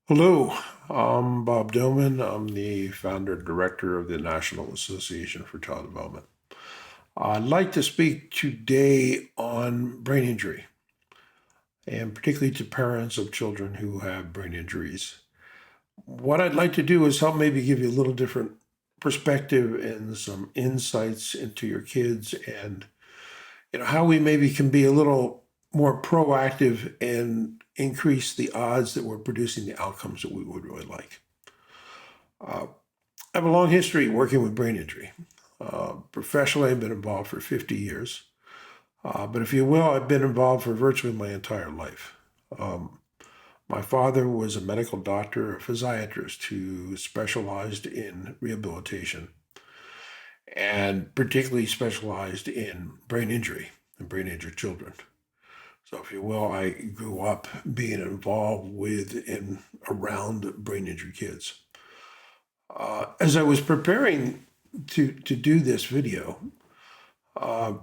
Hello, I'm Bob Doman. I'm the founder and director of the National Association for Child Development. I'd like to speak today on brain injury, and particularly to parents of children who have brain injuries. What I'd like to do is help maybe give you a little different perspective and some insights into your kids and how we maybe can be a little more proactive and increase the odds that we're producing the outcomes that we would really like. Uh, I have a long history working with brain injury. Professionally, I've been involved for 50 years. But if you will, I've been involved for virtually my entire life. Um, my father was a medical doctor, a physiatrist who specialized in rehabilitation and particularly specialized in brain injury and brain injured children. So, if you will, I grew up being involved with and around brain injured kids. As I was preparing to do this video, uh,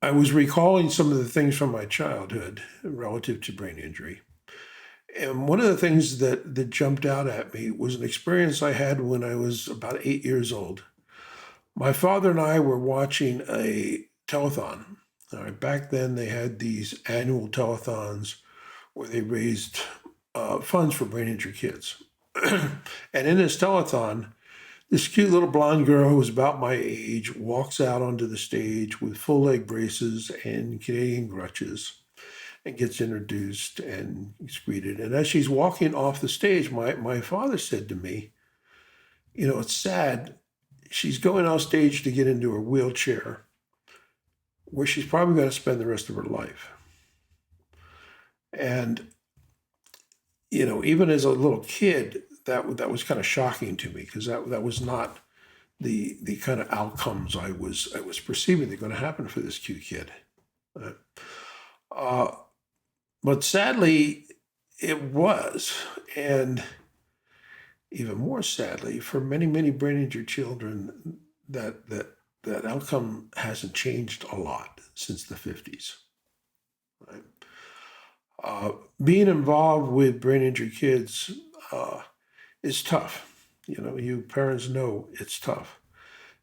I was recalling some of the things from my childhood relative to brain injury. And one of the things that jumped out at me was an experience I had when I was about 8 years old. My father and I were watching a telethon. All right, back then, they had these annual telethons where they raised funds for brain injured kids. And in this telethon, this cute little blonde girl who was about my age walks out onto the stage with full leg braces and Canadian crutches and gets introduced and is greeted. And as she's walking off the stage, my father said to me, it's sad. She's going off stage to get into her wheelchair where she's probably going to spend the rest of her life. And, even as a little kid, that was kind of shocking to me because that was not the kind of outcomes I was perceiving they're going to happen for this cute kid. Uh, uh, but sadly, it was, and even more sadly, for many brain injured children, that outcome hasn't changed a lot since the 50s. Right? Being involved with brain injured kids is tough. You parents know it's tough.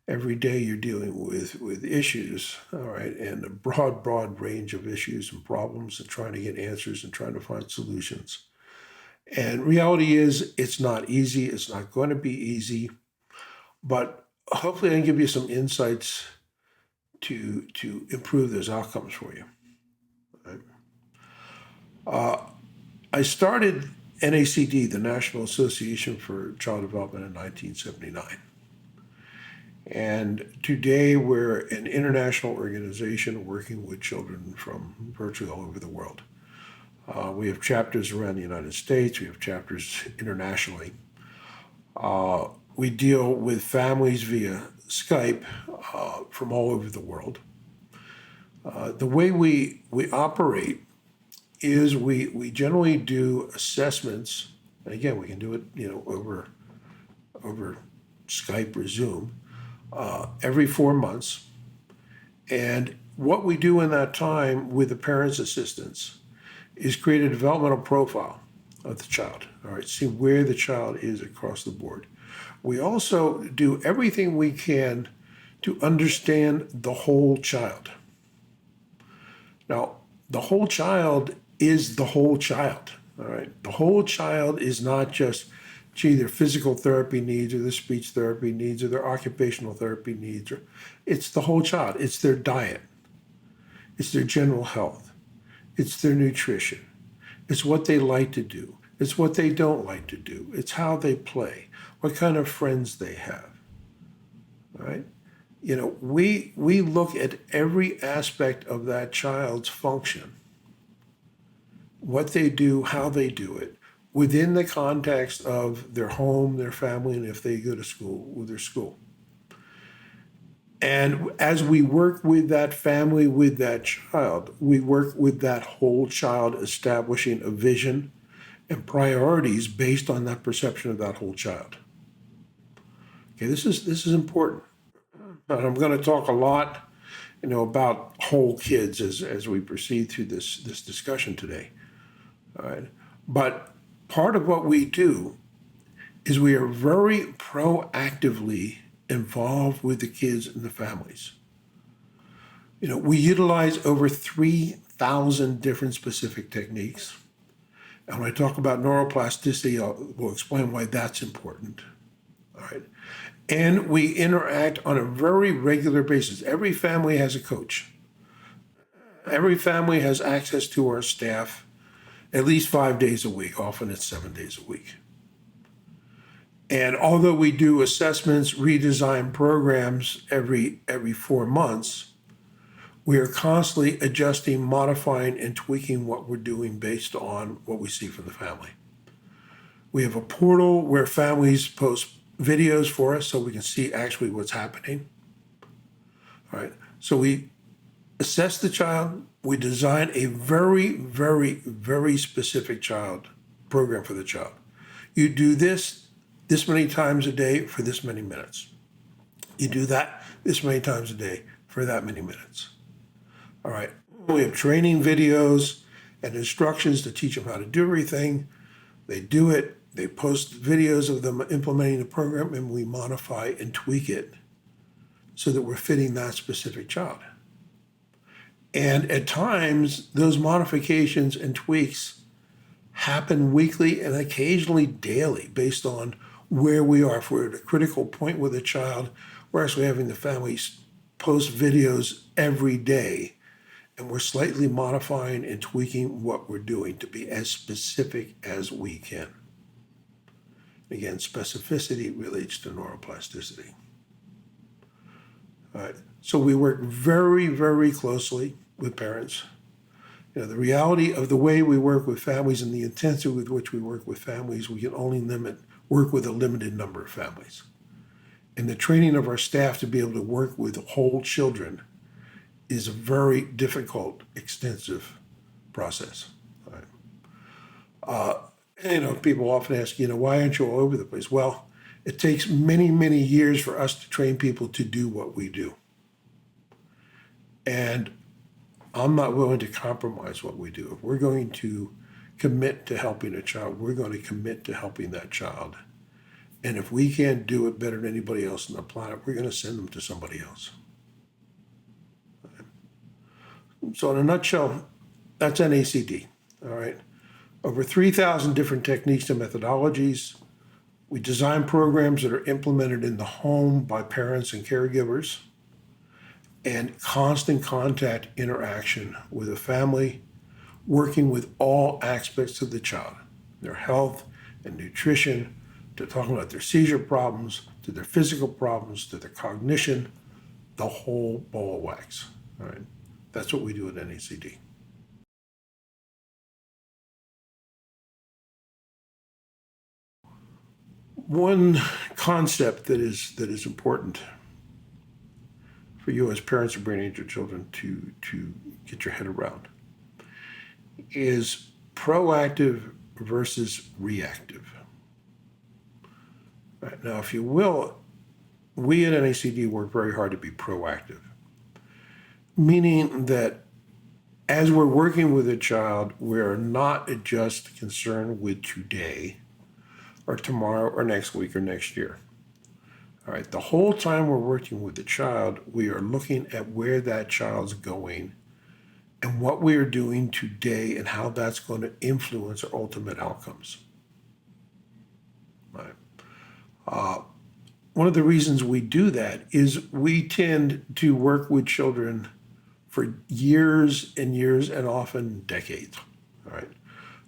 Every day you're dealing with issues, all right, and a broad range of issues and problems and trying to get answers and trying to find solutions. And reality is it's not easy. It's not going to be easy, but hopefully I can give you some insights to improve those outcomes for you. Right? Uh, I started NACD, the National Association for Child Development, in 1979. And today we're an international organization working with children from virtually all over the world. We have chapters around the United States, we have chapters internationally. We deal with families via Skype from all over the world. The way we operate is we generally do assessments, and again, we can do it over Skype or Zoom every 4 months. And what we do in that time with the parents' assistance is create a developmental profile of the child. All right, see where the child is across the board. We also do everything we can to understand the whole child. Now, the whole child is the whole child. All right, the whole child is not just their physical therapy needs or their speech therapy needs or their occupational therapy needs. It's the whole child. It's their diet. It's their general health. It's their nutrition. It's what they like to do. It's what they don't like to do. It's how they play, what kind of friends they have. All right? We look at every aspect of that child's function, what they do, how they do it, within the context of their home, their family, and if they go to school, with their school. And as we work with that family, with that child, we work with that whole child, establishing a vision and priorities based on that perception of that whole child. Okay, this is important. And I'm going to talk a lot, about whole kids as we proceed through this discussion today. All right, but part of what we do is we are very proactively involved with the kids and the families. We utilize over 3,000 different specific techniques. And when I talk about neuroplasticity, we'll explain why that's important. All right. And we interact on a very regular basis. Every family has a coach. Every family has access to our staff at least 5 days a week. Often it's 7 days a week. And although we do assessments, redesign programs every 4 months, we are constantly adjusting, modifying, and tweaking what we're doing based on what we see from the family. We have a portal where families post videos for us so we can see actually what's happening. All right. So we assess the child. We design a very, very, very specific child program for the child. You do this many times a day for this many minutes. You do that this many times a day for that many minutes. All right. We have training videos and instructions to teach them how to do everything. They do it. They post videos of them implementing the program, and we modify and tweak it so that we're fitting that specific child. And at times, those modifications and tweaks happen weekly and occasionally daily based on where we are. If we're at a critical point with a child, we're actually having the families post videos every day, and we're slightly modifying and tweaking what we're doing to be as specific as we can. Again, specificity relates to neuroplasticity. All right. So we work very, very closely with parents. The reality of the way we work with families and the intensity with which we work with families, we can only work with a limited number of families. And the training of our staff to be able to work with whole children is a very difficult, extensive process. All right. People often ask, why aren't you all over the place? Well, it takes many, many years for us to train people to do what we do. And I'm not willing to compromise what we do. If we're going to commit to helping a child, we're going to commit to helping that child. And if we can't do it better than anybody else on the planet, we're going to send them to somebody else. So in a nutshell, that's NACD, all right? Over 3,000 different techniques and methodologies. We design programs that are implemented in the home by parents and caregivers, and constant contact interaction with a family, working with all aspects of the child, their health and nutrition, to talking about their seizure problems, to their physical problems, to their cognition, the whole ball of wax. All right. That's what we do at NACD. One concept that is important for you as parents of brain injured children to get your head around is proactive versus reactive. Right. Now, if you will, we at NACD work very hard to be proactive, meaning that as we're working with a child, we're not just concerned with today or tomorrow or next week or next year. All right, the whole time we're working with the child, we are looking at where that child's going and what we are doing today and how that's going to influence our ultimate outcomes. Right. One of the reasons we do that is we tend to work with children for years and years and often decades. All right.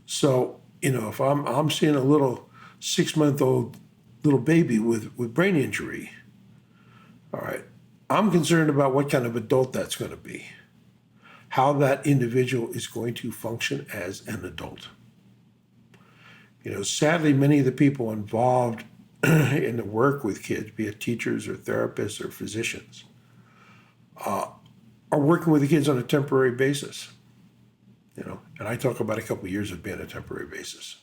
So, if I'm seeing a little 6-month-old little baby with brain injury, all right, I'm concerned about what kind of adult that's going to be, how that individual is going to function as an adult. Sadly, many of the people involved in the work with kids, be it teachers or therapists or physicians, are working with the kids on a temporary basis. And I talk about a couple of years of being a temporary basis.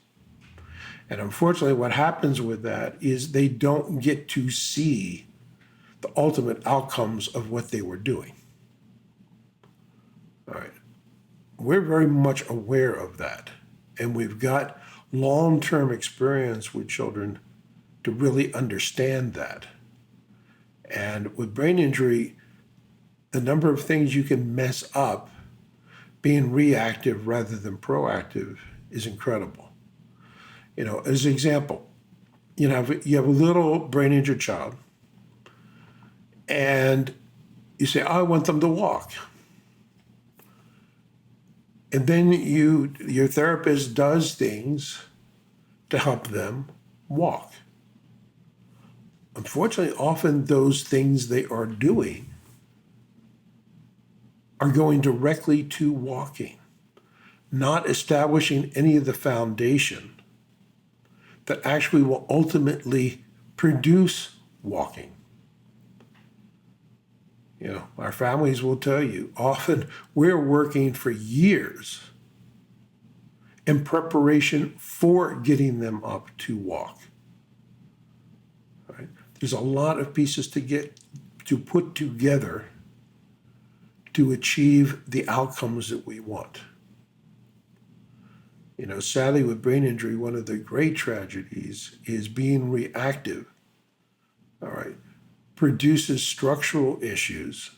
And unfortunately, what happens with that is they don't get to see the ultimate outcomes of what they were doing. All right. We're very much aware of that. And we've got long-term experience with children to really understand that. And with brain injury, the number of things you can mess up being reactive rather than proactive is incredible. As an example, you have a little brain injured child, and you say, I want them to walk. And then your therapist does things to help them walk. Unfortunately, often those things they are doing are going directly to walking, not establishing any of the foundation that actually will ultimately produce walking. Our families will tell you, often we're working for years in preparation for getting them up to walk. Right? There's a lot of pieces to put together to achieve the outcomes that we want. Sadly, with brain injury, one of the great tragedies is being reactive. All right, produces structural issues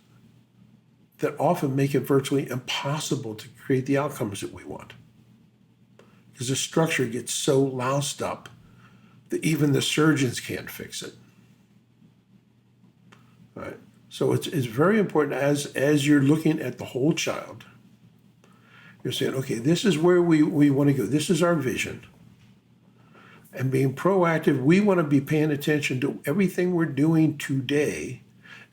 that often make it virtually impossible to create the outcomes that we want. Because the structure gets so loused up that even the surgeons can't fix it. All right. So it's very important as you're looking at the whole child, you're saying, okay, this is where we want to go. This is our vision. And being proactive, we want to be paying attention to everything we're doing today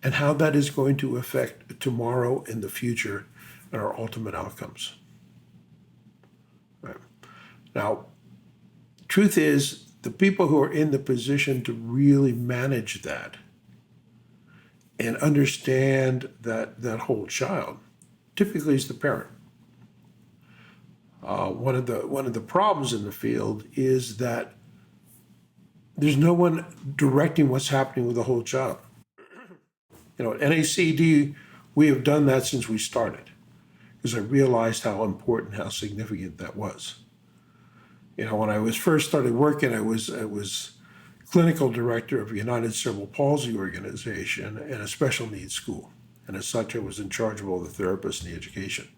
and how that is going to affect tomorrow and the future and our ultimate outcomes. Right. Now, truth is, the people who are in the position to really manage that and understand that whole child typically is the parent. One of the problems in the field is that there's no one directing what's happening with the whole child. At NACD, we have done that since we started, because I realized how important, how significant that was. When I was first started working, I was clinical director of a United Cerebral Palsy organization and a special needs school. And as such, I was in charge of all the therapists and the education.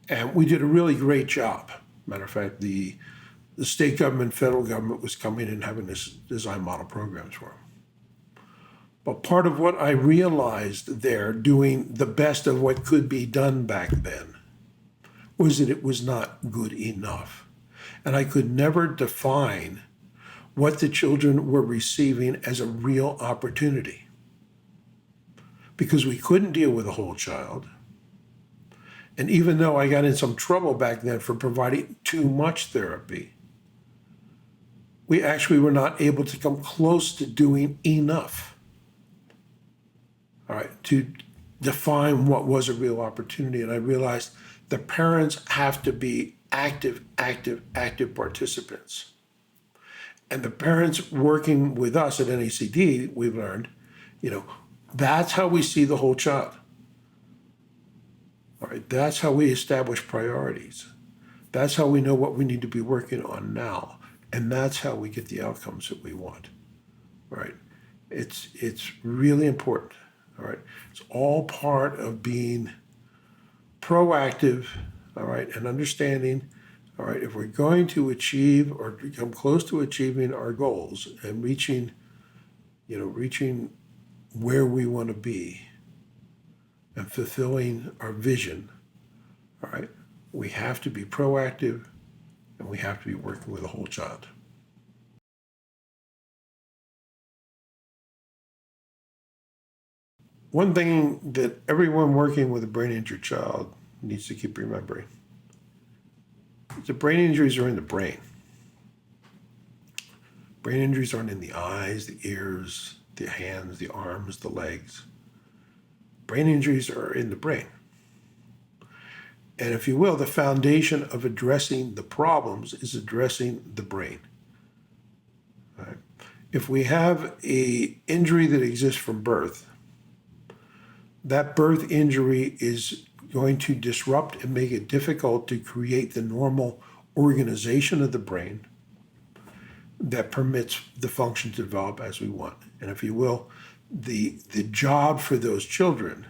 And we did a really great job. Matter of fact, the state government, federal government was coming and having this design model programs for them. But part of what I realized there, doing the best of what could be done back then, was that it was not good enough. And I could never define what the children were receiving as a real opportunity, because we couldn't deal with the whole child. And even though I got in some trouble back then for providing too much therapy, we actually were not able to come close to doing enough, all right, to define what was a real opportunity. And I realized the parents have to be active participants. And the parents working with us at NACD, we've learned, that's how we see the whole child. All right, that's how we establish priorities. That's how we know what we need to be working on now. And that's how we get the outcomes that we want. All right, it's really important. All right, it's all part of being proactive, all right, and understanding, all right, if we're going to achieve or come close to achieving our goals and reaching where we want to be and fulfilling our vision, all right, we have to be proactive and we have to be working with the whole child. One thing that everyone working with a brain injured child needs to keep remembering is that brain injuries are in the brain. Brain injuries aren't in the eyes, the ears, the hands, the arms, the legs. Brain injuries are in the brain. And if you will, the foundation of addressing the problems is addressing the brain. Right? If we have an injury that exists from birth, that birth injury is going to disrupt and make it difficult to create the normal organization of the brain that permits the function to develop as we want. And if you will, the job for those children,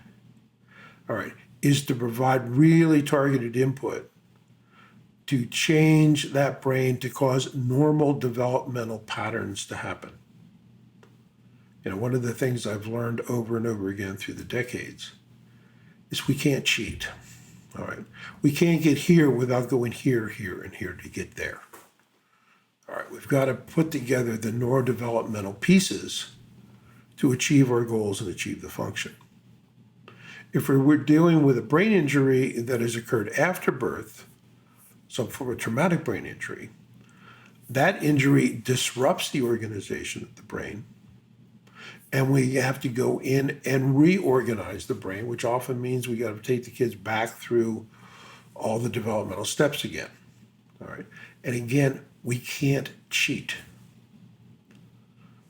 all right, is to provide really targeted input to change that brain to cause normal developmental patterns to happen. One of the things I've learned over and over again through the decades is we can't cheat. All right. We can't get here without going here, here, and here to get there. All right. We've got to put together the neurodevelopmental pieces to achieve our goals and achieve the function. If we're dealing with a brain injury that has occurred after birth, some form of traumatic brain injury, that injury disrupts the organization of the brain. And we have to go in and reorganize the brain, which often means we got to take the kids back through all the developmental steps again. All right. And again, we can't cheat.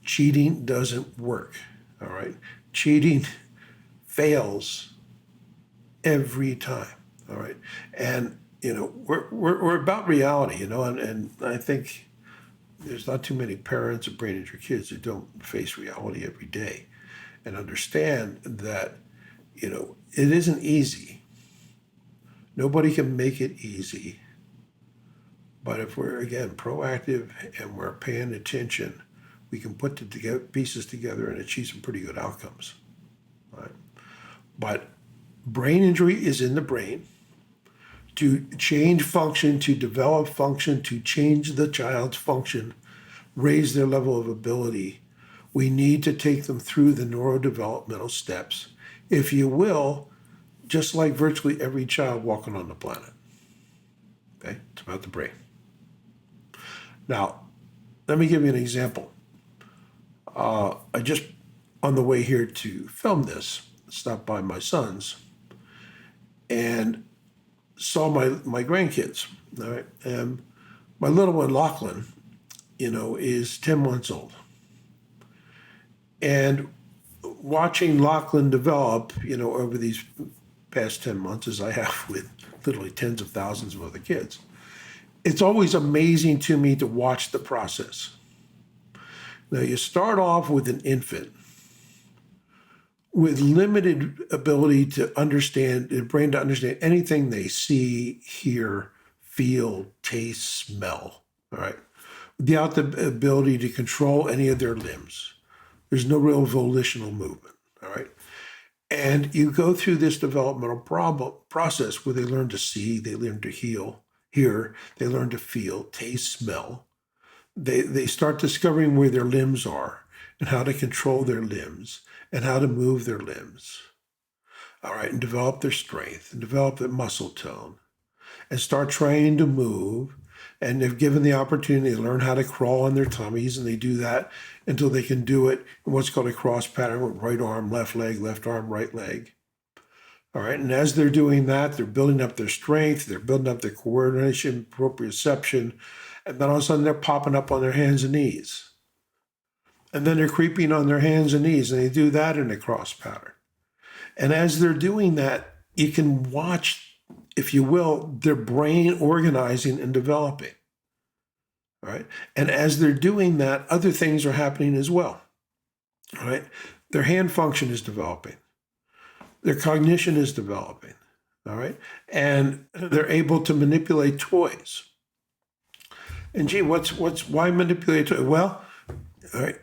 Cheating doesn't work. All right. Cheating fails every time. All right. And, we're about reality, and I think there's not too many parents of brain injured kids who don't face reality every day and understand that, it isn't easy. Nobody can make it easy. But if we're, again, proactive and we're paying attention, we can put the pieces together and achieve some pretty good outcomes. Right? But brain injury is in the brain. To change function, to develop function, to change the child's function, raise their level of ability, we need to take them through the neurodevelopmental steps, if you will, just like virtually every child walking on the planet. Okay, it's about the brain. Now, let me give you an example. I just, on the way here to film this, stopped by my son's and saw my grandkids. All right, and my little one Lachlan, is 10 months old, and watching Lachlan develop, over these past 10 months, as I have with literally tens of thousands of other kids, it's always amazing to me to watch the process. Now, you start off with an infant with limited ability to understand, the brain to understand anything they see, hear, feel, taste, smell, all right? Without the ability to control any of their limbs. There's no real volitional movement, all right? And you go through this developmental process where they learn to see, they learn to hear, they learn to feel, taste, smell. They start discovering where their limbs are and how to control their limbs and how to move their limbs, all right, and develop their strength and develop their muscle tone and start trying to move. And they're given the opportunity to learn how to crawl on their tummies, and they do that until they can do it in what's called a cross pattern with right arm, left leg, left arm, right leg. All right, and as they're doing that, they're building up their strength, they're building up their coordination, proprioception, and then all of a sudden they're popping up on their hands and knees. And then they're creeping on their hands and knees, and they do that in a cross pattern. And as they're doing that, you can watch, if you will, their brain organizing and developing. All right. And as they're doing that, other things are happening as well. All right. Their hand function is developing. Their cognition is developing. All right. And they're able to manipulate toys. And gee, why manipulate toys? Well, all right,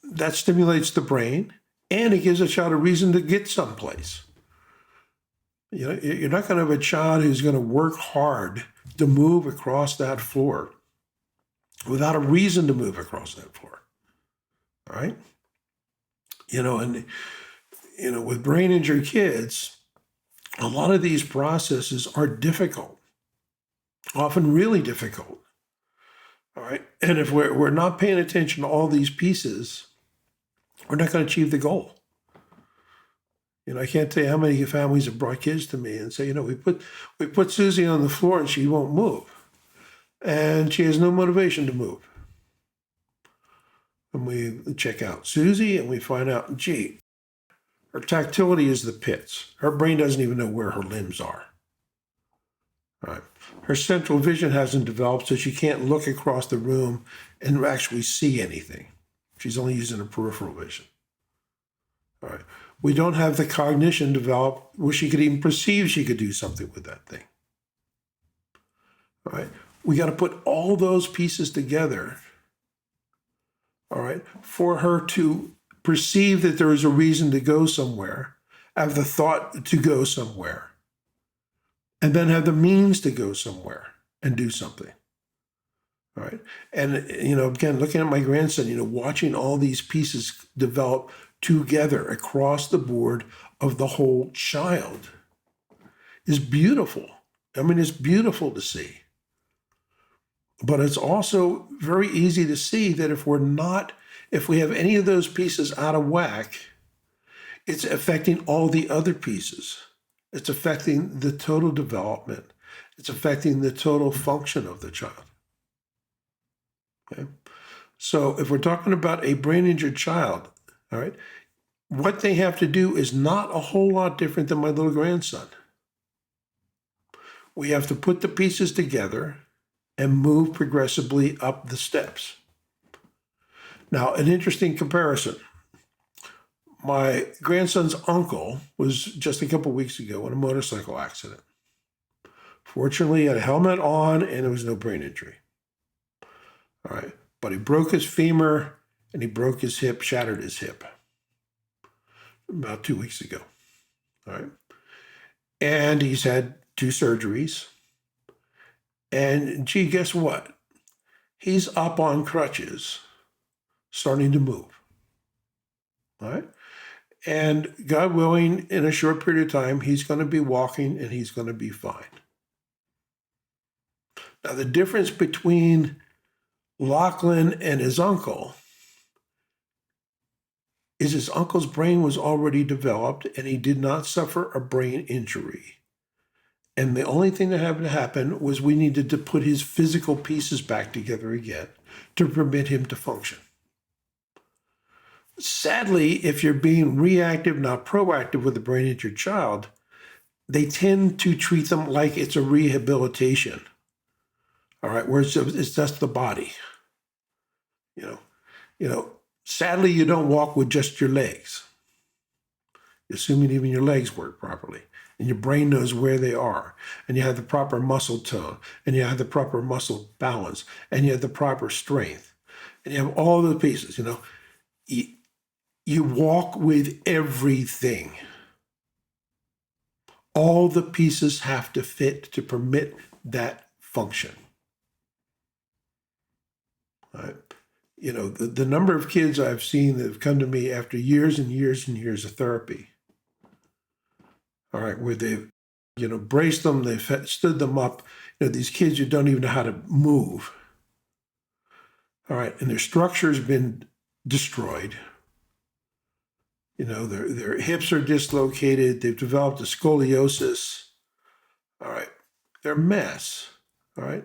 that stimulates the brain and it gives a child a reason to get someplace. You're not going to have a child who's going to work hard to move across that floor without a reason to move across that floor. All right? With brain injury kids, a lot of these processes are difficult, often really difficult. All right? And if we're not paying attention to all these pieces, we're not going to achieve the goal. I can't tell you how many families have brought kids to me and say, we put Susie on the floor and she won't move. And she has no motivation to move. And we check out Susie and we find out, gee, her tactility is the pits. Her brain doesn't even know where her limbs are. All right. Her central vision hasn't developed, so she can't look across the room and actually see anything. She's only using her peripheral vision. All right. We don't have the cognition developed where she could even perceive she could do something with that thing. All right. We got to put all those pieces together, all right, for her to perceive that there is a reason to go somewhere, have the thought to go somewhere, and then have the means to go somewhere and do something. All right. And, again, looking at my grandson, watching all these pieces develop together across the board of the whole child is beautiful. I mean, it's beautiful to see. But it's also very easy to see that if we have any of those pieces out of whack, it's affecting all the other pieces. It's affecting the total development. It's affecting the total function of the child. Okay? So if we're talking about a brain injured child, all right, what they have to do is not a whole lot different than my little grandson. We have to put the pieces together and move progressively up the steps. Now, an interesting comparison. My grandson's uncle was just a couple weeks ago in a motorcycle accident. Fortunately, he had a helmet on and there was no brain injury. All right, but he broke his femur and he broke his hip, shattered his hip about 2 weeks ago. All right, and he's had 2 surgeries. And gee, guess what? He's up on crutches, starting to move. All right. And God willing, in a short period of time, he's going to be walking and he's going to be fine. Now, the difference between Lachlan and his uncle is his uncle's brain was already developed and he did not suffer a brain injury. And the only thing that had to happen was we needed to put his physical pieces back together again to permit him to function. Sadly, if you're being reactive, not proactive with a brain injured child, they tend to treat them like it's a rehabilitation. All right, where it's just the body. Sadly, you don't walk with just your legs, assuming even your legs work properly. And your brain knows where they are, and you have the proper muscle tone, and you have the proper muscle balance, and you have the proper strength, and you have all the pieces. You walk with everything. All the pieces have to fit to permit that function. All right. The number of kids I've seen that have come to me after years and years and years of therapy, all right, where they've, braced them, they've stood them up. These kids who don't even know how to move. All right, and their structure's been destroyed. Their hips are dislocated. They've developed a scoliosis. All right, they're a mess. All right,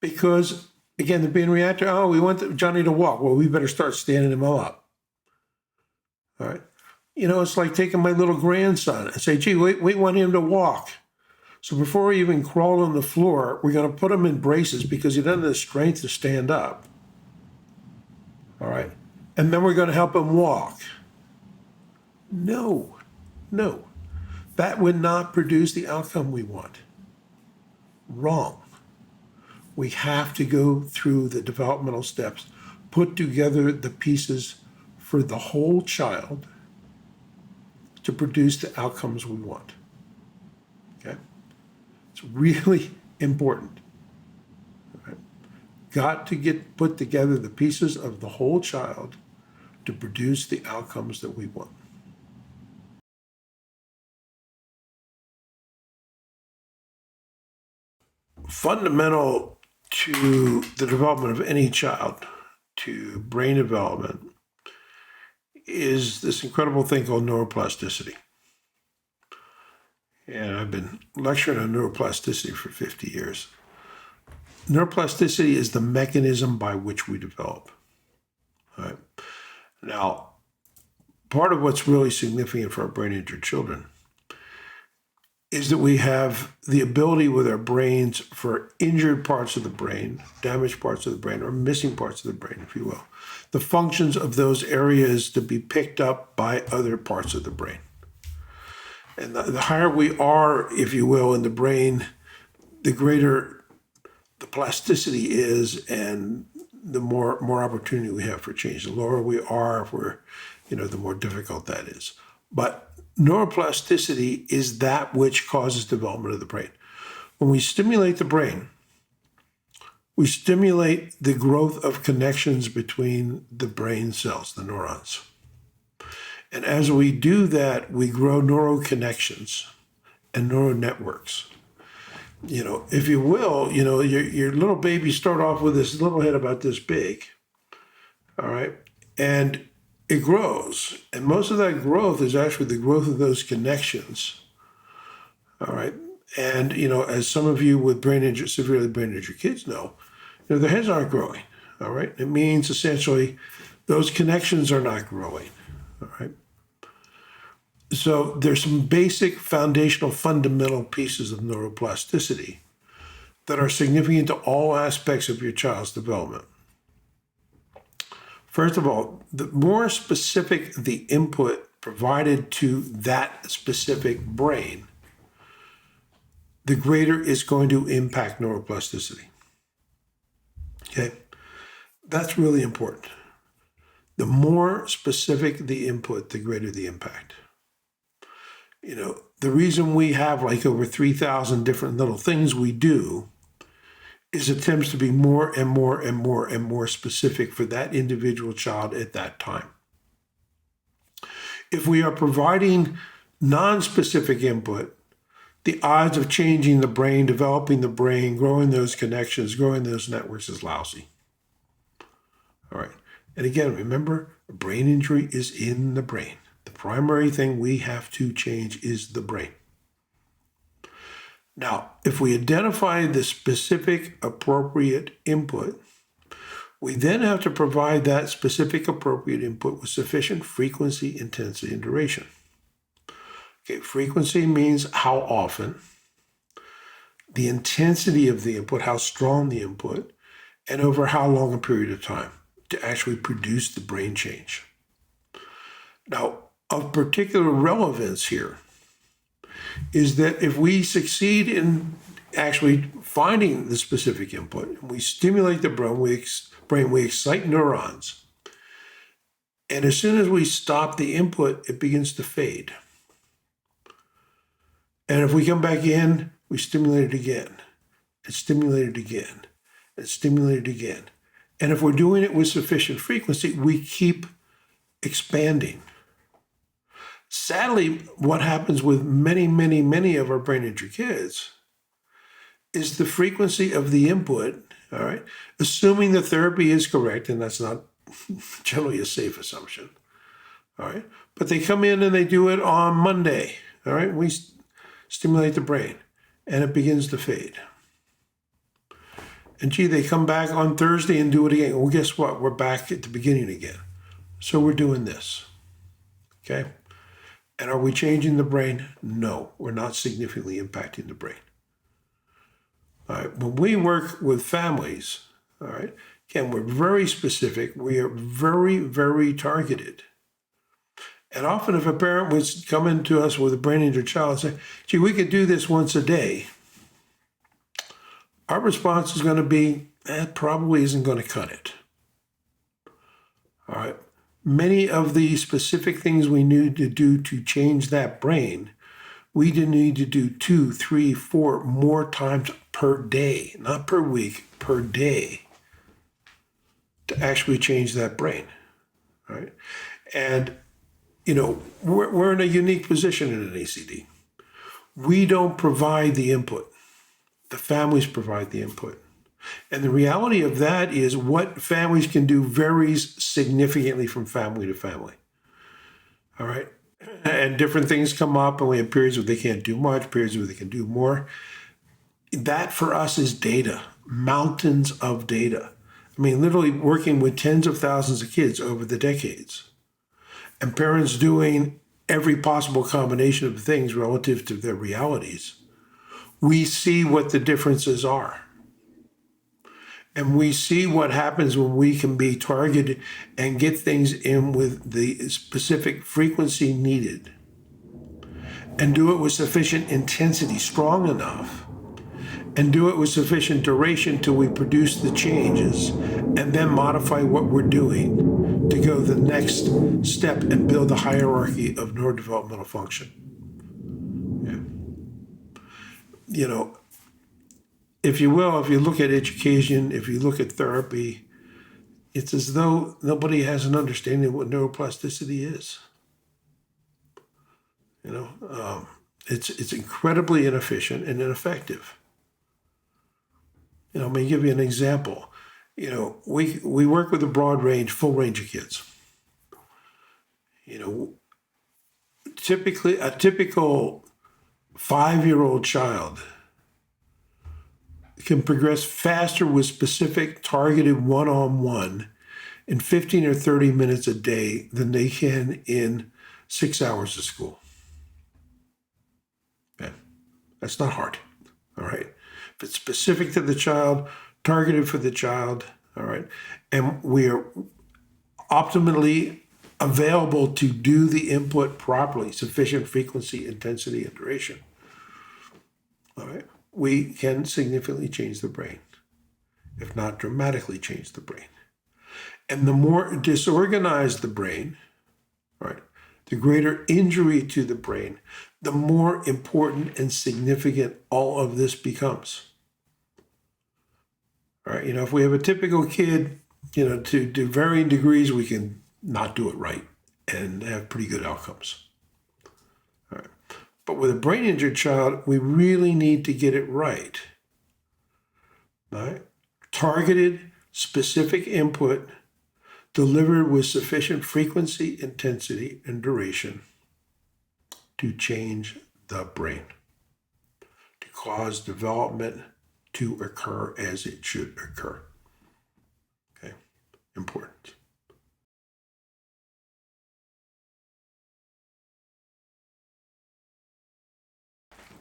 because again, they're being reactive. Oh, we want Johnny to walk. Well, we better start standing him up. All right. It's like taking my little grandson and say, gee, we want him to walk. So before he even crawled on the floor, we're going to put him in braces because he doesn't have the strength to stand up. All right. And then we're going to help him walk. No. That would not produce the outcome we want. Wrong. We have to go through the developmental steps, put together the pieces for the whole child to produce the outcomes we want. Okay? It's really important. Right? Got to put together the pieces of the whole child to produce the outcomes that we want. Fundamental to the development of any child, to brain development, is this incredible thing called neuroplasticity. And I've been lecturing on neuroplasticity for 50 years. Neuroplasticity is the mechanism by which we develop. All right. Now, part of what's really significant for our brain injured children is that we have the ability with our brains for injured parts of the brain, damaged parts of the brain, or missing parts of the brain, if you will, the functions of those areas to be picked up by other parts of the brain. And the higher we are, if you will, in the brain, the greater the plasticity is, and the more opportunity we have for change. The lower we are, if we're, the more difficult that is. But neuroplasticity is that which causes development of the brain. When we stimulate the brain, we stimulate the growth of connections between the brain cells, the neurons. And as we do that, we grow neural connections and neural networks. If you will, your little babies start off with this little head about this big, all right? And it grows. And most of that growth is actually the growth of those connections, all right? And, as some of you with severely brain injured kids know, their heads aren't growing, all right? It means essentially those connections are not growing, all right? So there's some basic foundational fundamental pieces of neuroplasticity that are significant to all aspects of your child's development. First of all, the more specific the input provided to that specific brain, the greater it's going to impact neuroplasticity. Okay? That's really important. The more specific the input, the greater the impact. The reason we have like over 3,000 different little things we do is attempts to be more and more and more and more specific for that individual child at that time. If we are providing non-specific input, the odds of changing the brain, developing the brain, growing those connections, growing those networks is lousy. All right. And again, remember, a brain injury is in the brain. The primary thing we have to change is the brain. Now, if we identify the specific appropriate input, we then have to provide that specific appropriate input with sufficient frequency, intensity, and duration. Okay, frequency means how often, the intensity of the input, how strong the input, and over how long a period of time to actually produce the brain change. Now, of particular relevance here is that if we succeed in actually finding the specific input, we stimulate the brain, we excite neurons, and as soon as we stop the input, it begins to fade. And if we come back in, we stimulate it again, and stimulate it again, and stimulate it again. And if we're doing it with sufficient frequency, we keep expanding. Sadly, what happens with many, many, many of our brain injury kids is the frequency of the input, all right, assuming the therapy is correct, and that's not generally a safe assumption, all right, but they come in and they do it on Monday, all right, we stimulate the brain, and it begins to fade. And they come back on Thursday and do it again. Well, guess what? We're back at the beginning again. So we're doing this, okay? And are we changing the brain? No, we're not significantly impacting the brain. All right, when we work with families, all right, again, we're very specific. We are very, very targeted. And often if a parent was coming to us with a brain injured child and say, we could do this once a day, our response is going to be, that probably isn't going to cut it. All right. Many of the specific things we need to do to change that brain, we need to do 2, 3, 4 more times per day, not per week, per day, to actually change that brain, right? And, we're in a unique position in an NACD. We don't provide the input. The families provide the input. And the reality of that is what families can do varies significantly from family to family. All right. And different things come up, and we have periods where they can't do much, periods where they can do more. That for us is data, mountains of data. I mean, literally working with tens of thousands of kids over the decades, and parents doing every possible combination of things relative to their realities, we see what the differences are. And we see what happens when we can be targeted and get things in with the specific frequency needed and do it with sufficient intensity, strong enough, and do it with sufficient duration till we produce the changes and then modify what we're doing to go the next step and build a hierarchy of neurodevelopmental function. Yeah. You know, if you will, if you look at education, if you look at therapy, it's as though nobody has an understanding of what neuroplasticity is. You know, it's incredibly inefficient and ineffective. You know, let me give you an example. You know, we work with a broad range, full range of kids. You know, typically a typical 5-year-old child can progress faster with specific targeted one-on-one in 15 or 30 minutes a day than they can in 6 hours of school. Okay. That's not hard. All right. If it's specific to the child, targeted for the child, all right, and we are optimally available to do the input properly, sufficient frequency, intensity, and duration, all right, we can significantly change the brain, if not dramatically change the brain. And the more disorganized the brain, right, the greater injury to the brain, the more important and significant all of this becomes. All right, you know, if we have a typical kid, you know, to varying degrees, we can not do it right and have pretty good outcomes. All right. But with a brain injured child, we really need to get it right. All right. Targeted, specific input delivered with sufficient frequency, intensity, and duration to change the brain, to cause development to occur as it should occur. Okay, important.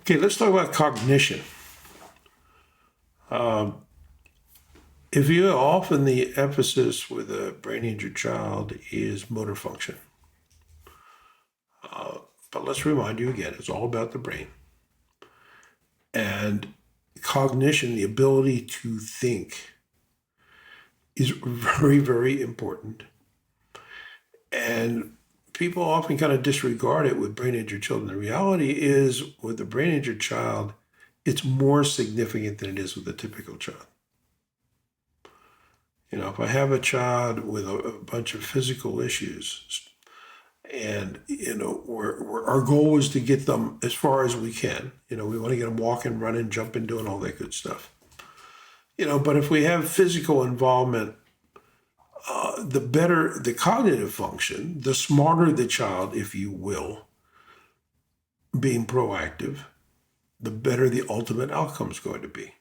Okay, let's talk about cognition. If you often the emphasis with a brain injured child is motor function. But let's remind you again, it's all about the brain. And cognition, the ability to think, is very, very important. And people often kind of disregard it with brain injured children. The reality is, with the brain injured child, it's more significant than it is with a typical child. You know, if I have a child with a bunch of physical issues, and, you know, our goal is to get them as far as we can. You know, we want to get them walking, running, jumping, doing all that good stuff. You know, but if we have physical involvement, the better the cognitive function, the smarter the child, if you will, being proactive, the better the ultimate outcome is going to be.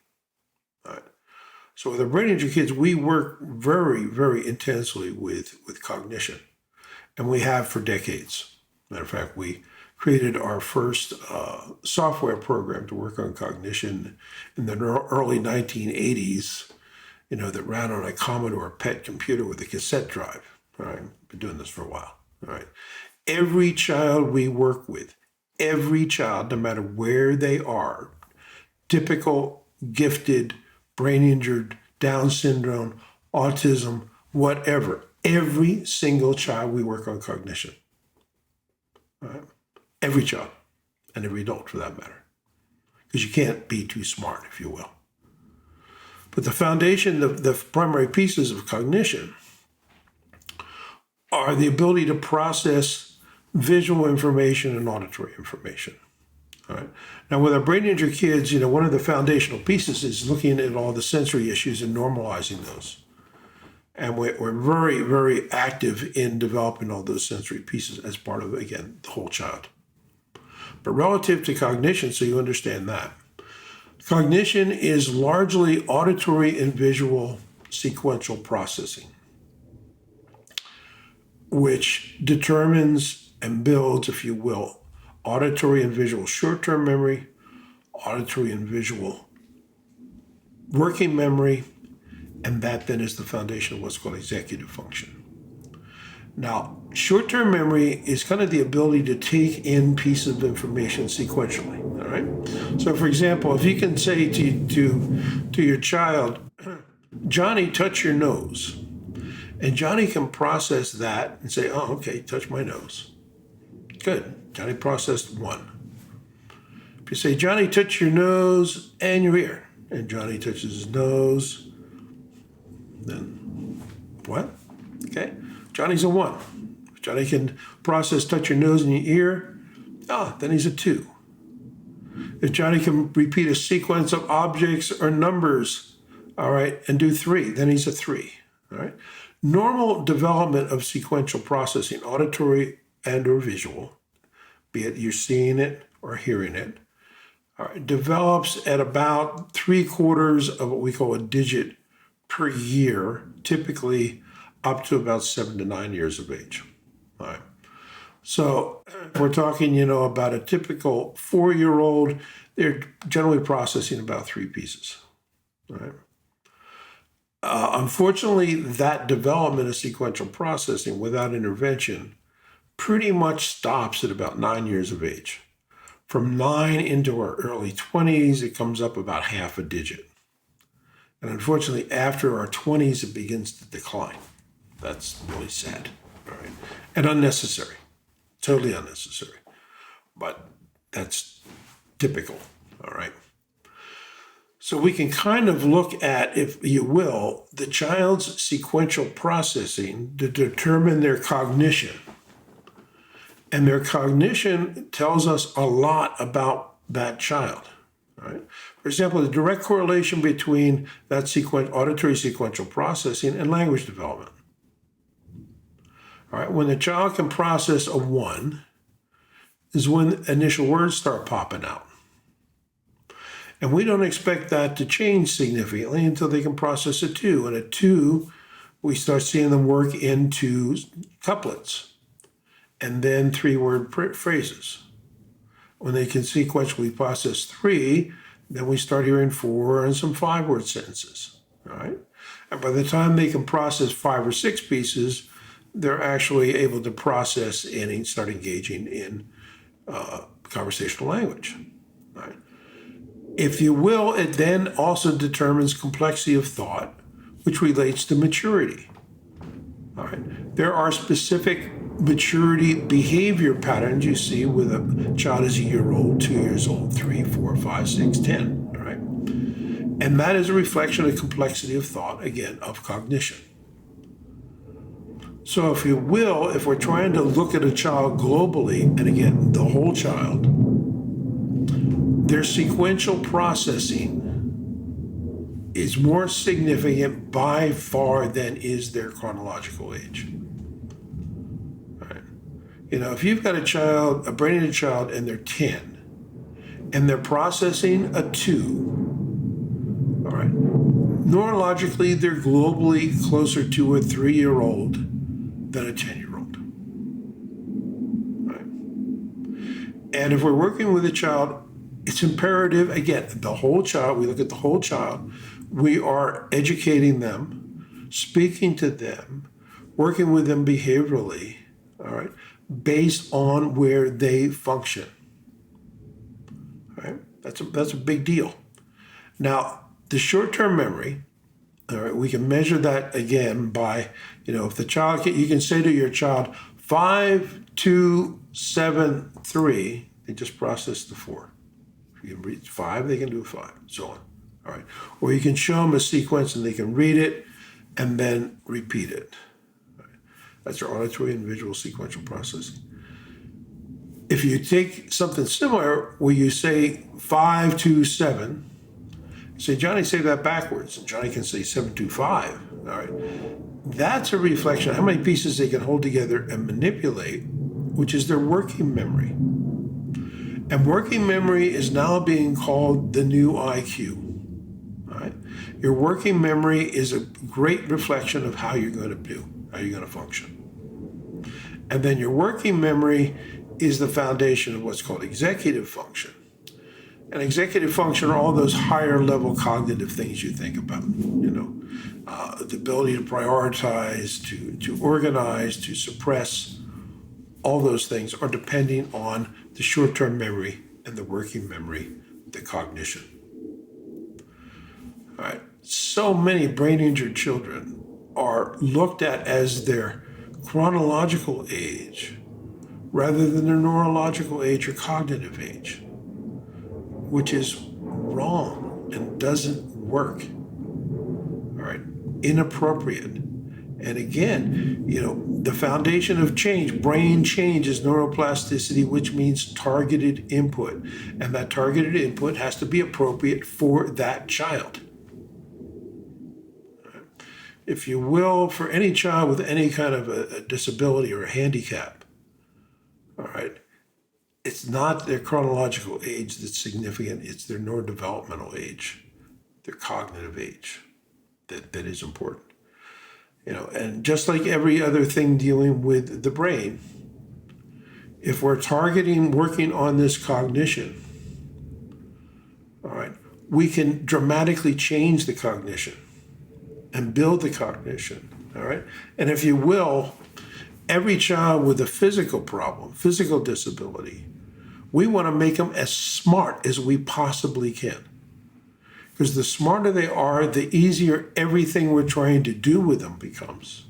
All right. So with our brain injury kids, we work very, very intensely with cognition. And we have for decades. Matter of fact, we created our first software program to work on cognition in the early 1980s, you know, that ran on a Commodore PET computer with a cassette drive. All right, been doing this for a while. All right. Every child we work with, every child, no matter where they are, typical, gifted, brain injured, Down syndrome, autism, whatever, every single child we work on cognition. All right? Every child, and every adult for that matter. Because you can't be too smart, if you will. But the foundation, the primary pieces of cognition are the ability to process visual information and auditory information. All right. Now, with our brain injured kids, you know, one of the foundational pieces is looking at all the sensory issues and normalizing those. And we're very, very active in developing all those sensory pieces as part of, again, the whole child. But relative to cognition, so you understand that, cognition is largely auditory and visual sequential processing, which determines and builds, if you will, auditory and visual short-term memory, auditory and visual working memory, and that then is the foundation of what's called executive function. Now, short-term memory is kind of the ability to take in pieces of information sequentially, all right? So, for example, if you can say to your child, Johnny, touch your nose, and Johnny can process that and say, oh, okay, touch my nose. Good, Johnny processed one. If you say, Johnny, touch your nose and your ear, and Johnny touches his nose, then what? Okay, Johnny's a 1. If Johnny can process touch your nose and your ear, then he's a 2. If Johnny can repeat a sequence of objects or numbers, all right, and do 3, then he's a 3, all right? Normal development of sequential processing, auditory and or visual, be it you're seeing it or hearing it, all right, develops at about 3/4 of what we call a digit per year, typically up to about 7 to 9 years of age. All right. So if we're talking, about a typical 4-year-old, they're generally processing about 3 pieces. All right. Unfortunately, that development of sequential processing without intervention pretty much stops at about 9 years of age. From 9 into our early 20s, it comes up about half a digit. And unfortunately, after our 20s, it begins to decline. That's really sad, all right? And unnecessary, totally unnecessary. But that's typical, all right? So we can kind of look at, if you will, the child's sequential processing to determine their cognition. And their cognition tells us a lot about that child. Right? For example, the direct correlation between that auditory sequential processing and language development. All right, when the child can process a 1 is when initial words start popping out. And we don't expect that to change significantly until they can process a 2. And at 2, we start seeing them work into couplets and then 3-word phrases. When they can sequentially process 3, then we start hearing 4 and some 5-word sentences, all right? And by the time they can process 5 or 6 pieces, they're actually able to process and start engaging in conversational language, all right? If you will, it then also determines complexity of thought, which relates to maturity, all right? There are specific maturity behavior patterns you see with a child as a year old, 2 years old, 3, 4, 5, 6, 10, all right? And that is a reflection of complexity of thought, again, of cognition. So if you will, if we're trying to look at a child globally, and again, the whole child, their sequential processing is more significant by far than is their chronological age. If you've got a brain-injured child, and they're 10, and they're processing a 2, all right, neurologically, they're globally closer to a 3-year-old than a 10-year-old, right? And if we're working with a child, it's imperative, again, the whole child, we look at the whole child, we are educating them, speaking to them, working with them behaviorally, all right, based on where they function. All right? That's a big deal. Now, the short-term memory, all right, we can measure that again by, if the child you can say to your child, 5, 2, 7, 3, they just process the 4. If you can read 5, they can do 5, so on. All right. Or you can show them a sequence and they can read it and then repeat it. That's our auditory and visual sequential processing. If you take something similar where you say 5, 2, 7, say, Johnny, say that backwards, and Johnny can say 7, 2, 5. All right. That's a reflection of how many pieces they can hold together and manipulate, which is their working memory. And working memory is now being called the new IQ. All right. Your working memory is a great reflection of how you're going to do, how you're going to function. And then your working memory is the foundation of what's called executive function. And executive function are all those higher level cognitive things you think about, the ability to prioritize, to organize, to suppress. All those things are depending on the short-term memory and the working memory, the cognition. All right. So many brain injured children are looked at as their chronological age rather than their neurological age or cognitive age, which is wrong and doesn't work. All right. Inappropriate. And again, the foundation of change, brain change, is neuroplasticity, which means targeted input. And that targeted input has to be appropriate for that child. If you will, for any child with any kind of a disability or a handicap, all right, it's not their chronological age that's significant, it's their neurodevelopmental age, their cognitive age that is important. And just like every other thing dealing with the brain, if we're working on this cognition, all right, we can dramatically change the cognition and build the cognition, all right? And if you will, every child with a physical problem, physical disability, we want to make them as smart as we possibly can. Because the smarter they are, the easier everything we're trying to do with them becomes.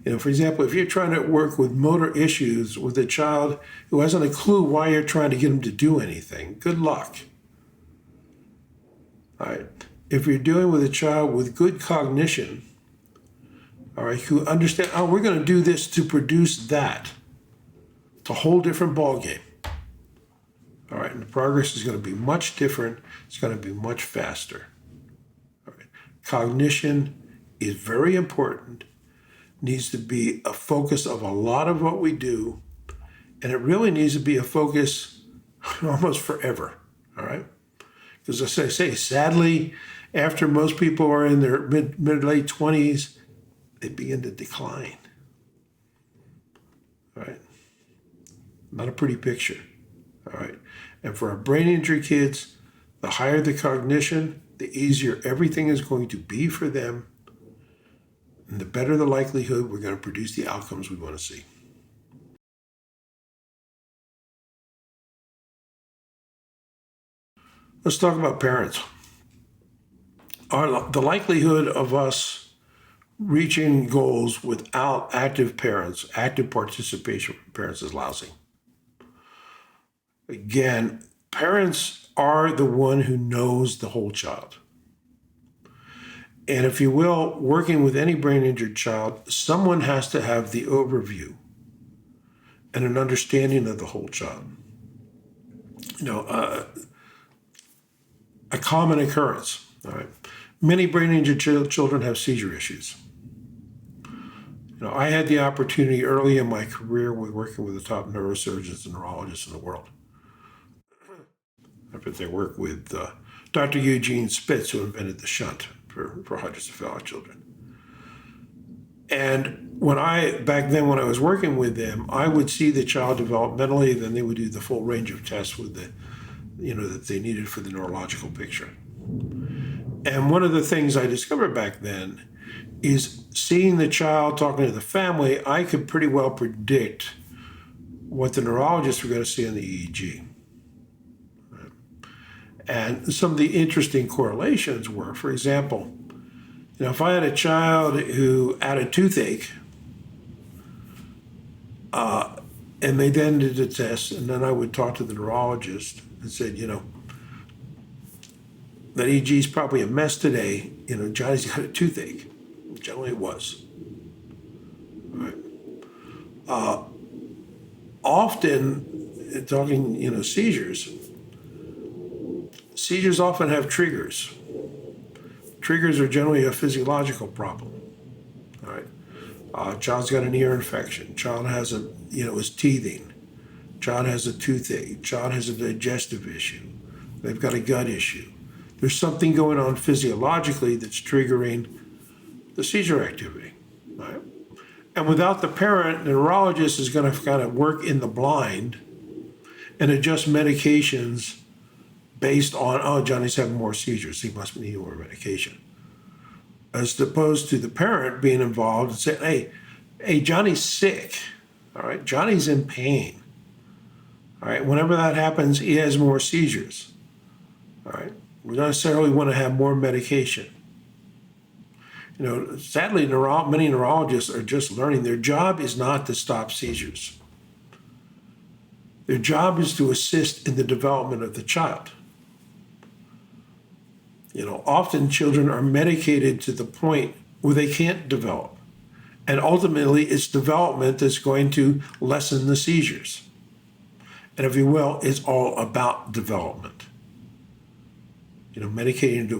For example, if you're trying to work with motor issues with a child who hasn't a clue why you're trying to get them to do anything, good luck. All right. If you're dealing with a child with good cognition, all right, who understand, we're going to do this to produce that, it's a whole different ballgame. All right, and the progress is going to be much different. It's going to be much faster. All right. Cognition is very important, needs to be a focus of a lot of what we do, and it really needs to be a focus almost forever. All right, because as I say, sadly, after most people are in their mid-late 20s, they begin to decline. All right, not a pretty picture. All right. And for our brain injury kids, the higher the cognition, the easier everything is going to be for them, and the better the likelihood we're going to produce the outcomes we want to see. Let's talk about parents. The likelihood of us reaching goals without active parents, active participation from parents, is lousy. Again, parents are the one who knows the whole child. And if you will, working with any brain injured child, someone has to have the overview and an understanding of the whole child. A common occurrence, all right? Many brain injured children have seizure issues. I had the opportunity early in my career with working with the top neurosurgeons and neurologists in the world. I bet they work with Dr. Eugene Spitz, who invented the shunt for hydrocephalic children. And back then when I was working with them, I would see the child developmentally, then they would do the full range of tests with that they needed for the neurological picture. And one of the things I discovered back then is seeing the child, talking to the family, I could pretty well predict what the neurologists were going to see in the EEG. And some of the interesting correlations were, for example, if I had a child who had a toothache, and they then did a test, and then I would talk to the neurologist and said, that EEG is probably a mess today. Johnny's got a toothache. Generally it was. All right. Often, talking, seizures often have triggers. Triggers are generally a physiological problem. All right. Child's got an ear infection. Child has is teething. Child has a toothache. Child has a digestive issue. They've got a gut issue. There's something going on physiologically that's triggering the seizure activity. Right? And without the parent, the neurologist is going to kind of work in the blind and adjust medications based on, oh, Johnny's having more seizures, he must need more medication. As opposed to the parent being involved and saying, hey, Johnny's sick. All right, Johnny's in pain. All right, whenever that happens, he has more seizures. All right, we don't necessarily want to have more medication. You know, sadly, many neurologists are just learning their job is not to stop seizures. Their job is to assist in the development of the child. You know, often children are medicated to the point where they can't develop. And ultimately, it's development that's going to lessen the seizures. And if you will, it's all about development. You know, medicating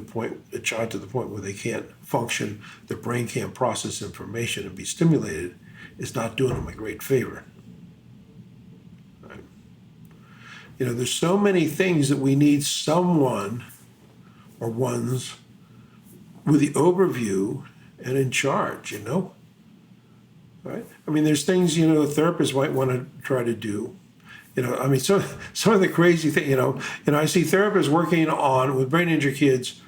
a child to the point where they can't function, their brain can't process information and be stimulated, is not doing them a great favor. Right? You know, there's so many things that we need someone or ones with the overview and in charge, you know? Right? I mean, there's things, you know, a therapist might want to try to do. You know, I mean, some of the crazy thing, you know, I see therapists working on, with brain injury kids,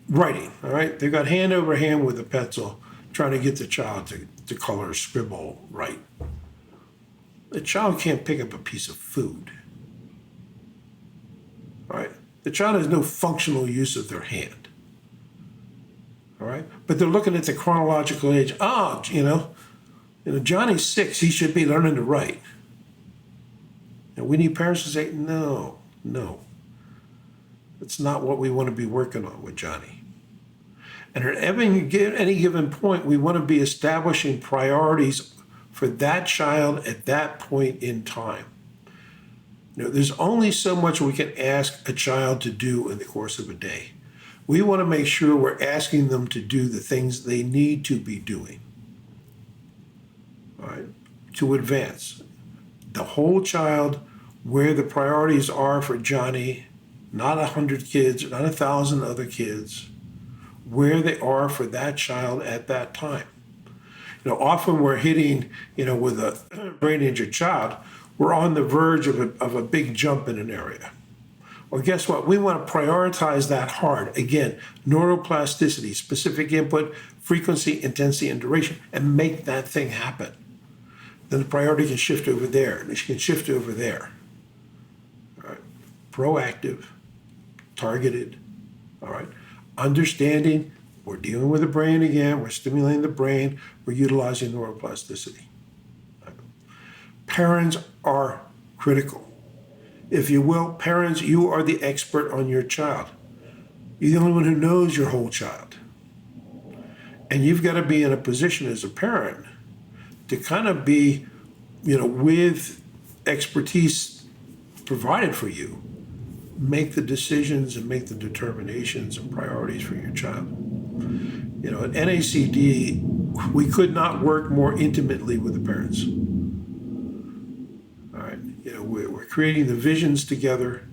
writing, all right? They've got hand over hand with a pencil trying to get the child to color or scribble right. The child can't pick up a piece of food, all right? The child has no functional use of their hand, all right? But they're looking at the chronological age. You know, Johnny's 6, he should be learning to write. And we need parents to say, no, that's not what we want to be working on with Johnny. And at any given point, we want to be establishing priorities for that child at that point in time. You know, there's only so much we can ask a child to do in the course of a day. We want to make sure we're asking them to do the things they need to be doing, all right, to advance. The whole child, where the priorities are for Johnny, not 100 kids, not 1,000 other kids, where they are for that child at that time. You know, often we're hitting, you know, with a brain injured child, we're on the verge of a big jump in an area. Well, guess what? We want to prioritize that hard. Again, neuroplasticity, specific input, frequency, intensity, and duration, and make that thing happen. Then the priority can shift over there, and it can shift over there. All right. Proactive, targeted, all right. Understanding, we're dealing with the brain again, we're stimulating the brain, we're utilizing neuroplasticity. Right. Parents are critical. If you will, parents, you are the expert on your child. You're the only one who knows your whole child. And you've got to be in a position as a parent to kind of be, you know, with expertise provided for you, make the decisions and make the determinations and priorities for your child. You know, at NACD, we could not work more intimately with the parents. All right, you know, we're creating the visions together.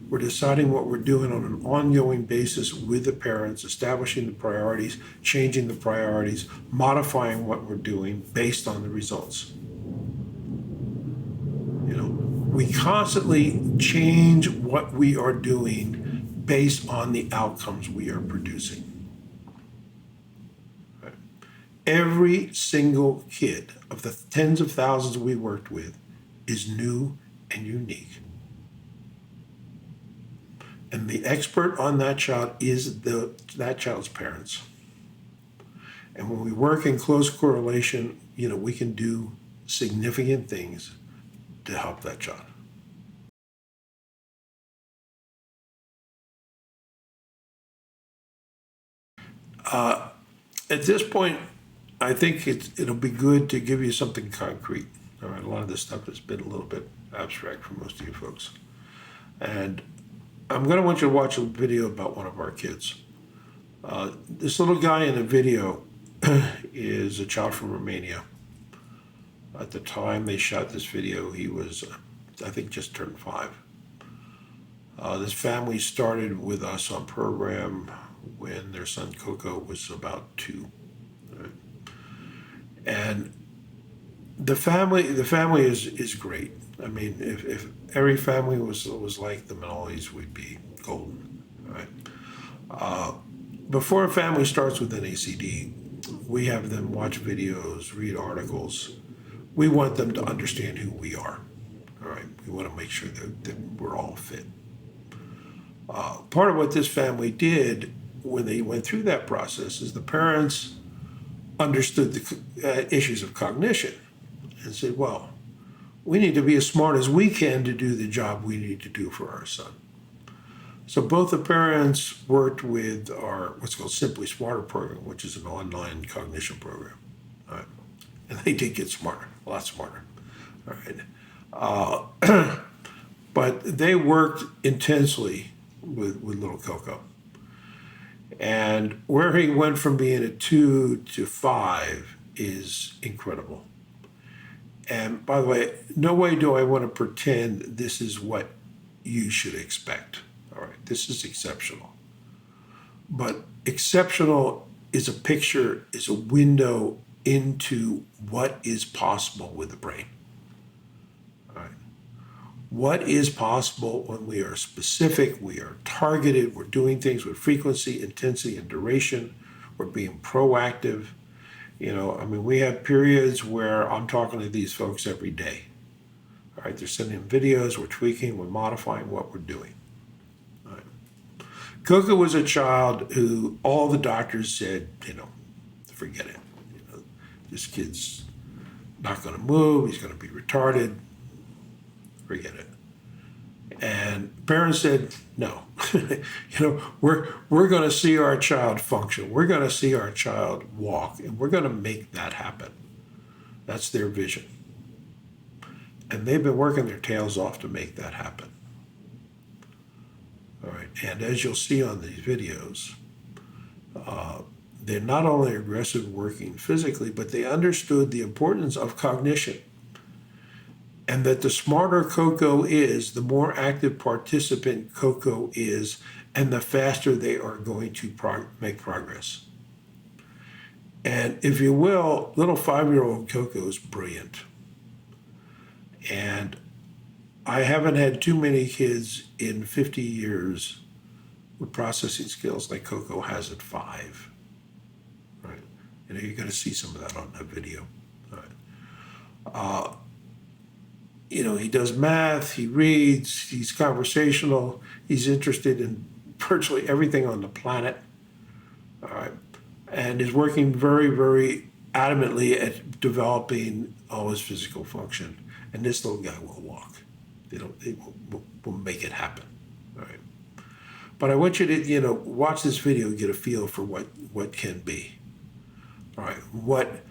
We're deciding what we're doing on an ongoing basis with the parents, establishing the priorities, changing the priorities, modifying what we're doing based on the results. You know, we constantly change what we are doing based on the outcomes we are producing. Right? Every single kid of the tens of thousands we worked with is new and unique. And the expert on that child is that child's parents. And when we work in close correlation, you know, we can do significant things to help that child. At this point, I think it'll be good to give you something concrete. All right, a lot of this stuff has been a little bit abstract for most of you folks. And I'm going to want you to watch a video about one of our kids. This little guy in the video is a child from Romania. At the time they shot this video, he was, I think, just turned 5. This family started with us on program when their son Coco was about 2. Right? And the family is great. I mean, if every family was like the Manoli's, we'd be golden, right? Before a family starts with NACD, we have them watch videos, read articles. We want them to understand who we are. All right, we want to make sure that we're all fit. Part of what this family did when they went through that process is the parents understood the issues of cognition and said, well, we need to be as smart as we can to do the job we need to do for our son. So both the parents worked with our what's called Simply Smarter program, which is an online cognition program. All right. And they did get smarter, a lot smarter. All right. But they worked intensely with little Coco. And where he went from being a 2 to 5 is incredible. And by the way, no way do I want to pretend this is what you should expect. All right, this is exceptional. But exceptional is a picture, is a window into what is possible with the brain. All right. What is possible when we are specific, we are targeted, we're doing things with frequency, intensity, and duration, we're being proactive. You know, I mean, we have periods where I'm talking to these folks every day. All right, they're sending videos, we're tweaking, we're modifying what we're doing. All right. Coco was a child who all the doctors said, you know, forget it. You know, this kid's not going to move, he's going to be retarded, forget it. And parents said, no, you know, we're going to see our child function. We're going to see our child walk, and we're going to make that happen. That's their vision. And they've been working their tails off to make that happen. All right. And as you'll see on these videos, they're not only aggressive working physically, but they understood the importance of cognition. And that the smarter Coco is, the more active participant Coco is, and the faster they are going to make progress. And if you will, little 5-year-old Coco is brilliant. And I haven't had too many kids in 50 years with processing skills like Coco has at 5. Right? You know, you're going to see some of that on that video. All right. You know, he does math, he reads, he's conversational, he's interested in virtually everything on the planet, all right, and is working very, very adamantly at developing all his physical function. And this little guy will walk. They will make it happen, all right. But I want you to, you know, watch this video and get a feel for what can be, all right, what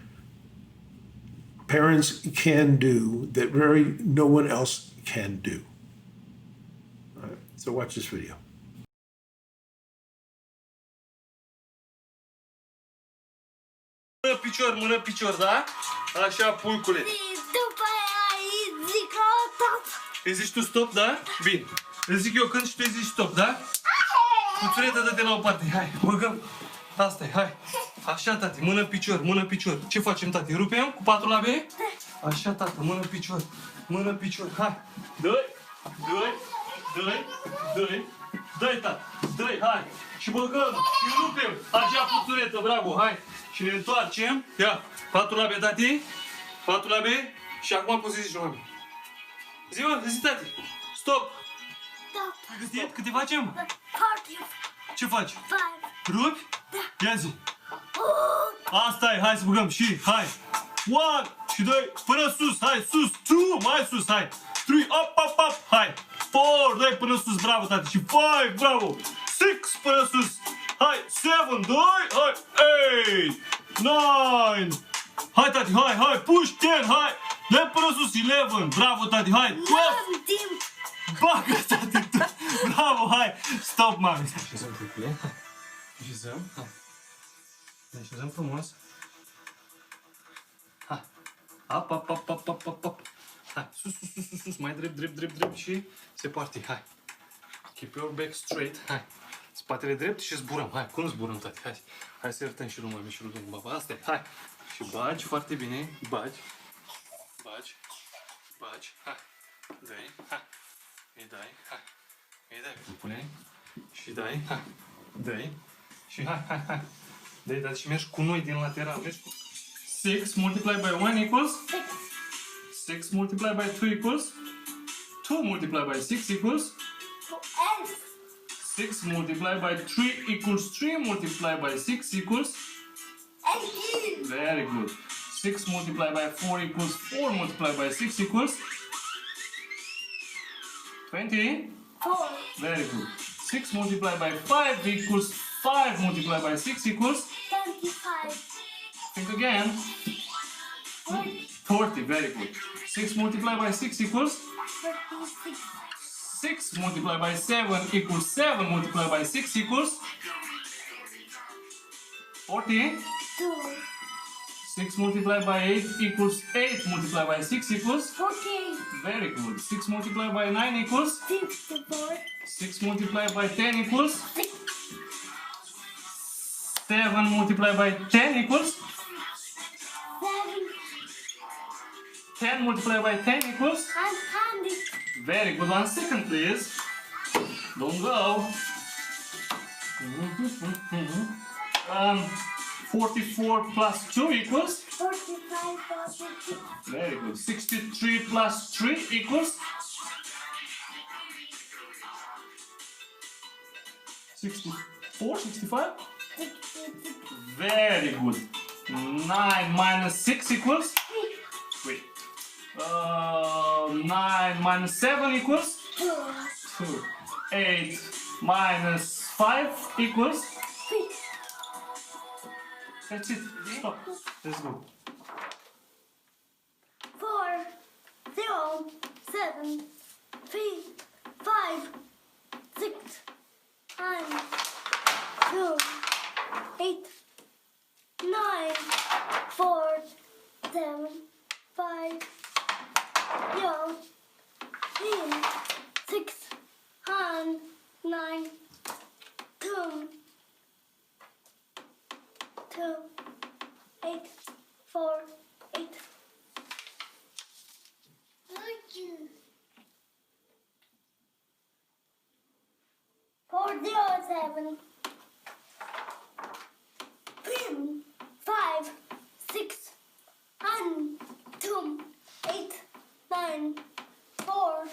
parents can do that no one else can do. All right, so watch this video. Mână, picior, da? Așa, pulcule. După aia îi zic stop. Îi zici tu stop, da? Bine. Îi zic eu când și tu îi zici stop, da? Puțuretă, dă-te la o parte, hai, băgăm. Asta e, hai. Așa, tati, mână, picior, mână, picior. Ce facem, tati? Rupem cu 4 la B? Așa, tată, mână, picior, hai. Dă-i, dă-i, tată, dă-i, hai. Și băgăm, și rupem. Așa, puțuretă, bravo, hai. Și ne întoarcem. Ia, 4 la B, tati. 4 la B. Și acum poți să zici la mine. Zi-mă, zi, tati. Stop. Pregătit? Câte facem? Ce faci? 5. Rupi? Da. Ia zi. Asta e, hai să băgăm și, hai. 1 și 2, până sus, hai, sus. 2, mai sus, hai. 3, up, hai. 4, dai până sus, bravo, tati. Și 5, bravo. 6, până sus. Hai, 7, 2, hai, 8, 9. Hai, tati, hai, push 10, hai. Dai până sus, 11, bravo, tati, hai. 12. Bagă, tati, bravo, hai. Stop, mami. Așezăm trucule, hai. Așezăm, hai. Ne așezăm frumos. Hai. Up. Hai, sus, mai drept și se poartă, hai. Keep your back straight, hai. Spatele drept și zburăm, hai, cum zburăm, tati, hai să iertăm și lui mami și lui domnul baba, asta e, hai. Și bagi foarte bine, bagi. Bate. Bate. Ha. Dai. Ha. E dai. Ha. E dai. Pune. Și dai. Ha. Dai. Și ha. Ha. Ha. Dai, dar și mergi cu noi din lateral. Mergi cu 6 multiplied by 1 equals 6 multiplied by 2 equals 2 multiplied by 6 equals 6 multiplied by 3 equals 3 multiplied by 6 equals 18. very good. 6 multiplied by 4 equals 4 multiplied by 6 equals 20. 4. Very good. 6 multiplied by 5 equals 5 multiplied by 6 equals 25. think again 40. Very good. 6 multiplied by 6 equals 36. 6 multiplied by 7 equals 7 multiplied by 6 equals 40. 2. 6 multiplied by 8 equals 8 multiplied by 6 equals 48. very good. 6 multiplied by 9 equals 64. 6 multiplied by 10 equals 6. 7 multiplied by 10 equals 7. 10 multiplied by 10 equals And 100. very good. 1 second please. Don't go. 44 plus 2 equals 45. 46. very good. 63 plus 3 equals 64, 65. 66. Very good. 9 minus 6 equals 3. 9 minus 7 equals 2. 2. 8 minus 5 equals 3. that's it. Stop. Let's go. 4. 0. 7. 3. 5. 6. 9. 2. 8. 9. 4. 7. 5. 0. 3. 6. 9. 2. 2. 8. 4. 8. Four zero seven. 5 6 and 2 8 9 4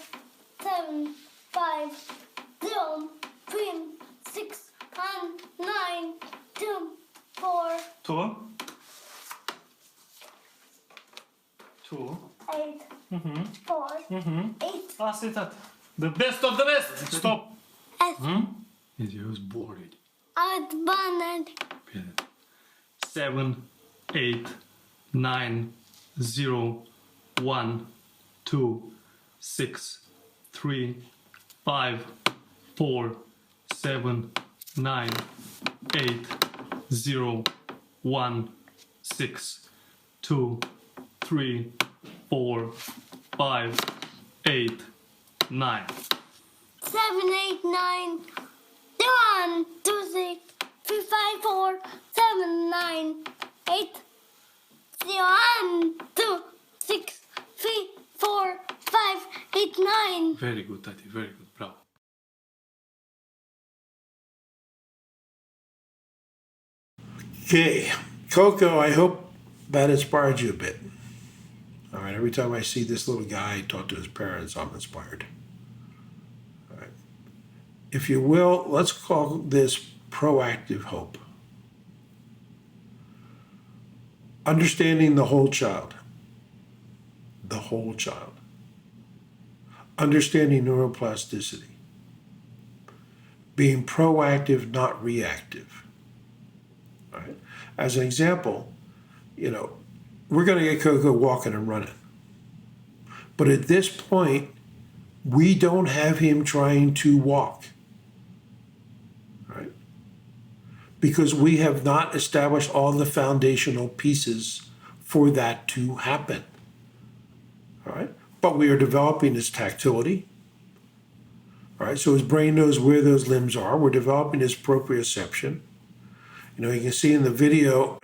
7 5 0 3 6 and 9 2 4 2. 2. 8 4 8 Asta e tot. The best of the best. Stop. S It was bored. advanced 7, 8, 9, 0, 1, 2, 6, 3, 5, 4, 7, 9, 8, 0, 1, 6, 2, 3, 4, 5, 8, 9. 7 8 9 1 2 6 3 5 4 7 9 8 0 1 2 6 3 4 5 8 9 Very good, Tati, very good. Bravo. Okay, Coco, I hope that inspired you a bit. All right, every time I see this little guy talk to his parents, I'm inspired. All right. If you will, let's call this proactive hope. Understanding the whole child. The whole child. Understanding neuroplasticity. Being proactive, not reactive. All right. As an example, we're going to get Coco walking and running. But at this point, we don't have him trying to walk. Right? Because we have not established all the foundational pieces for that to happen. All right? But we are developing his tactility. All right? So his brain knows where those limbs are. We're developing his proprioception. You can see in the video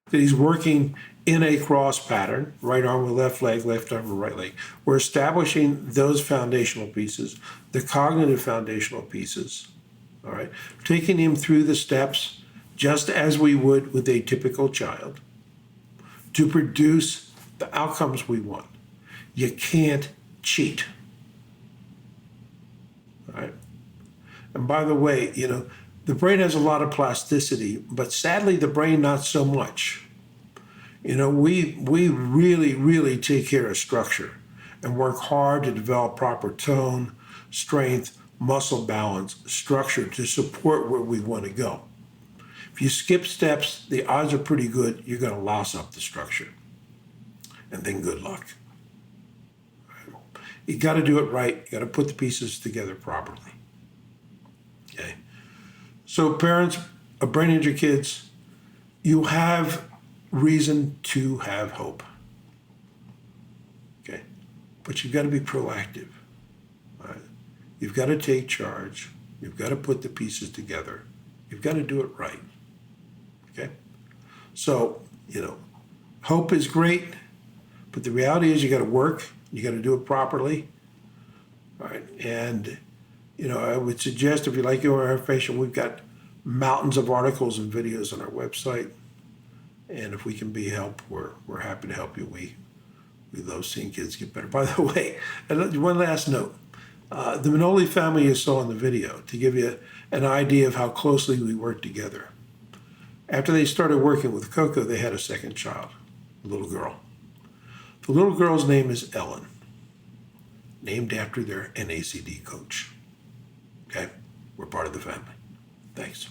that he's working in a cross pattern, right arm with left leg, left arm with right leg. We're establishing those foundational pieces, the cognitive foundational pieces, all right? Taking him through the steps just as we would with a typical child to produce the outcomes we want. You can't cheat, all right? And by the way, the brain has a lot of plasticity, but sadly the brain not so much. We really, really take care of structure and work hard to develop proper tone, strength, muscle balance, structure to support where we want to go. If you skip steps, the odds are pretty good you're going to loss up the structure. And then good luck. You got to do it right. You got to put the pieces together properly. Okay. So parents of brain injury kids, you have reason to have hope. Okay. But you've got to be proactive. All right? You've got to take charge. You've got to put the pieces together. You've got to do it right. Okay. So, hope is great, but the reality is you got to work. You got to do it properly. All right. And, I would suggest if you like your information, we've got mountains of articles and videos on our website. And if we can be help, we're happy to help you. We love seeing kids get better. By the way, one last note. The Manoli family you saw in the video, to give you an idea of how closely we work together. After they started working with Coco, they had a second child, a little girl. The little girl's name is Ellen, named after their NACD coach. Okay? We're part of the family. Thanks.